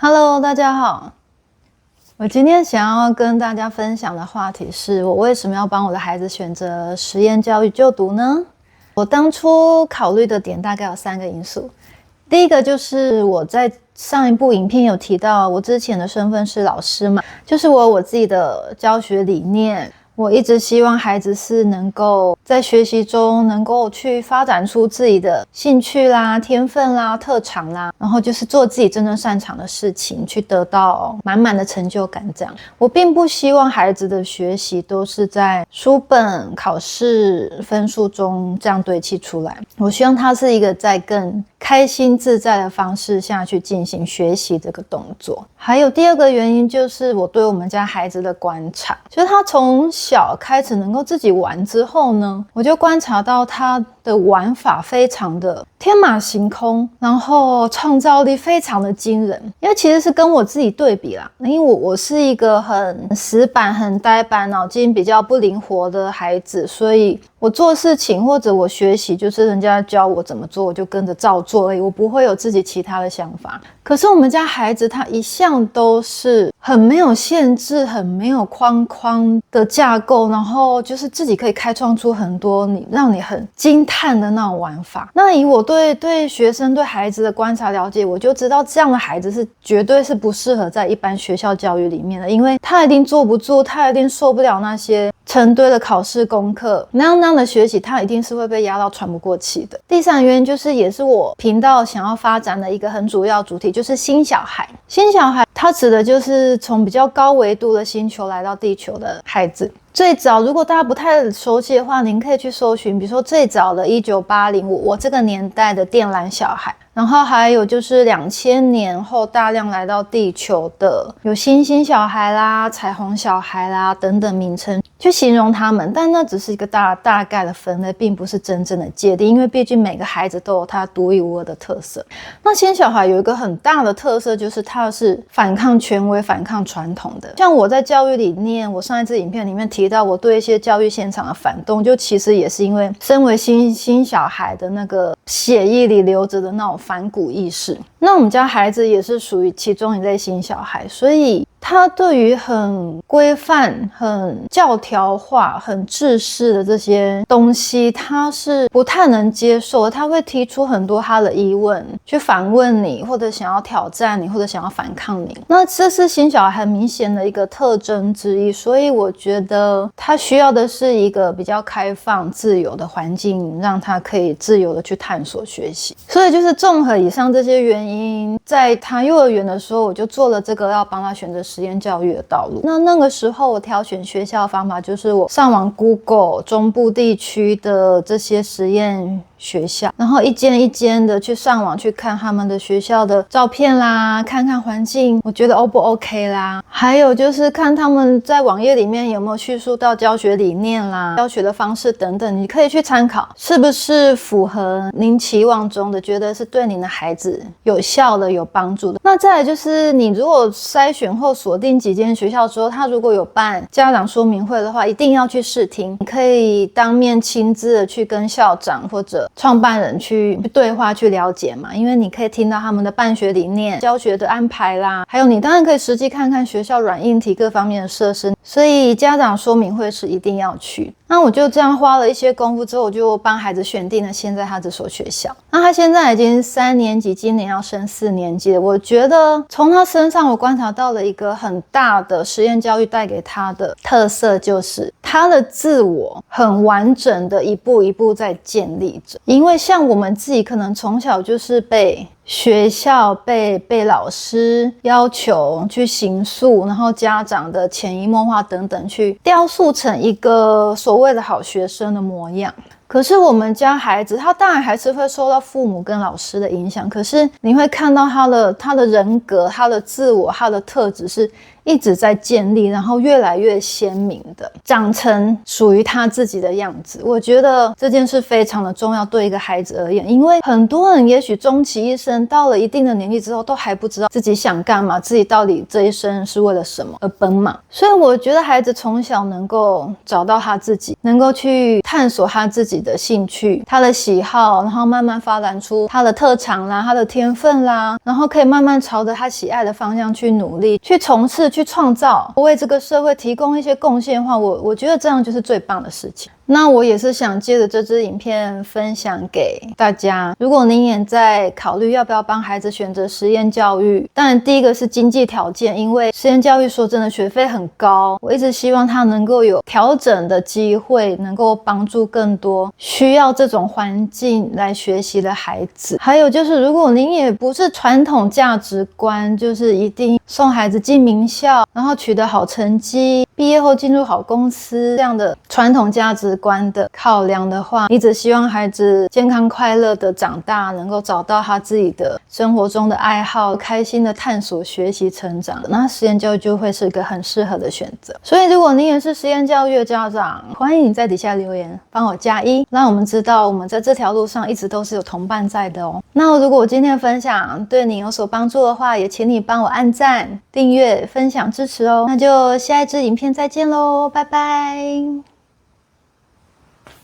Hello， 大家好。我今天想要跟大家分享的话题是我为什么要帮我的孩子选择实验教育就读呢？我当初考虑的点大概有3个因素。第一个就是我在上一部影片有提到，我之前的身份是老师嘛，就是我自己的教学理念。我一直希望孩子是能够在学习中能够去发展出自己的兴趣啦、天分啦、特长啦，然后就是做自己真正擅长的事情，去得到满满的成就感这样。我并不希望孩子的学习都是在书本、考试、分数中这样堆砌出来，我希望他是一个在更开心自在的方式下去进行学习这个动作。还有第二个原因就是我对我们家孩子的观察，就是他从小开始能够自己玩之后呢，我就观察到他的玩法非常的天马行空，然后创造力非常的惊人。因为其实是跟我自己对比啦，因为我是一个很死板、很呆板、脑筋比较不灵活的孩子，所以我做事情或者我学习就是人家教我怎么做，我就跟着照做而已，我不会有自己其他的想法。可是我们家孩子他一向都是很没有限制、很没有框框的架构，然后就是自己可以开创出很多让你很惊叹的那种玩法。那以我对学生、对孩子的观察了解，我就知道这样的孩子是绝对是不适合在一般学校教育里面的，因为他一定坐不住，他一定受不了那些成堆的考试功课，那样的学习他一定是会被压到喘不过气的。第三个原因就是也是我频道想要发展的一个很主要主题，就是新小孩。新小孩它指的就是从比较高维度的星球来到地球的孩子。最早如果大家不太熟悉的话，您可以去搜寻，比如说最早的1980，我这个年代的靛蓝小孩，然后还有就是2000年后大量来到地球的有星星小孩啦、彩虹小孩啦等等名称去形容他们，但那只是一个大概的分类，并不是真正的界定，因为毕竟每个孩子都有他独一无二的特色。那新小孩有一个很大的特色，就是他是反抗权威、反抗传统的。像我在教育理念，我上一支影片里面提到我对一些教育现场的反动，就其实也是因为身为新小孩的那个血液里流着的那种反骨意识。那我们家孩子也是属于其中一类新小孩，所以他对于很规范、很教条化、很制式的这些东西，他是不太能接受的。他会提出很多他的疑问，去反问你，或者想要挑战你，或者想要反抗你。那这是新小孩很明显的一个特征之一，所以我觉得他需要的是一个比较开放、自由的环境，让他可以自由的去探索学习。所以就是综合以上这些原因，在他幼儿园的时候，我就做了这个要帮他选择实验教育的道路。那个时候我挑选学校的方法就是我上网 Google 中部地区的这些实验学校，然后一间一间的去上网去看他们的学校的照片啦，看看环境我觉得 O 不 OK 啦，还有就是看他们在网页里面有没有叙述到教学理念啦、教学的方式等等，你可以去参考是不是符合您期望中的，觉得是对您的孩子有效的、有帮助的。那再来就是你如果筛选后锁定几间学校之后，他如果有办家长说明会的话，一定要去试听，你可以当面亲自的去跟校长或者创办人去对话去了解嘛，因为你可以听到他们的办学理念、教学的安排啦，还有你当然可以实际看看学校软硬体各方面的设施，所以家长说明会是一定要去。那我就这样花了一些功夫之后，我就帮孩子选定了现在他这所学校。那他现在已经3年级，今年要升4年级了。我觉得从他身上我观察到了一个很大的实验教育带给他的特色，就是他的自我很完整的一步一步在建立着。因为像我们自己可能从小就是被学校被老师要求去形塑，然后家长的潜移默化等等去雕塑成一个所谓的好学生的模样。可是我们家孩子他当然还是会受到父母跟老师的影响，可是你会看到他的人格、他的自我、他的特质是一直在建立，然后越来越鲜明的长成属于他自己的样子。我觉得这件事非常的重要，对一个孩子而言，因为很多人也许终其一生到了一定的年纪之后，都还不知道自己想干嘛，自己到底这一生是为了什么而奔忙。所以我觉得孩子从小能够找到他自己，能够去探索他自己的兴趣、他的喜好，然后慢慢发展出他的特长啦、他的天分啦，然后可以慢慢朝着他喜爱的方向去努力、去从事、去创造，为这个社会提供一些贡献的话，我觉得这样就是最棒的事情。那我也是想借着这支影片分享给大家，如果您也在考虑要不要帮孩子选择实验教育，当然第一个是经济条件，因为实验教育说真的学费很高，我一直希望他能够有调整的机会，能够帮助更多需要这种环境来学习的孩子。还有就是如果您也不是传统价值观，就是一定送孩子进名校，然后取得好成绩，毕业后进入好公司这样的传统价值观的考量的话，你只希望孩子健康快乐的长大，能够找到他自己的生活中的爱好，开心的探索学习成长，那实验教育就会是一个很适合的选择。所以如果你也是实验教育的家长，欢迎你在底下留言帮我加1，让我们知道我们在这条路上一直都是有同伴在的哦。那如果我今天的分享对你有所帮助的话，也请你帮我按赞、订阅、分享支持哦。那就下一支影片再见咯，拜拜。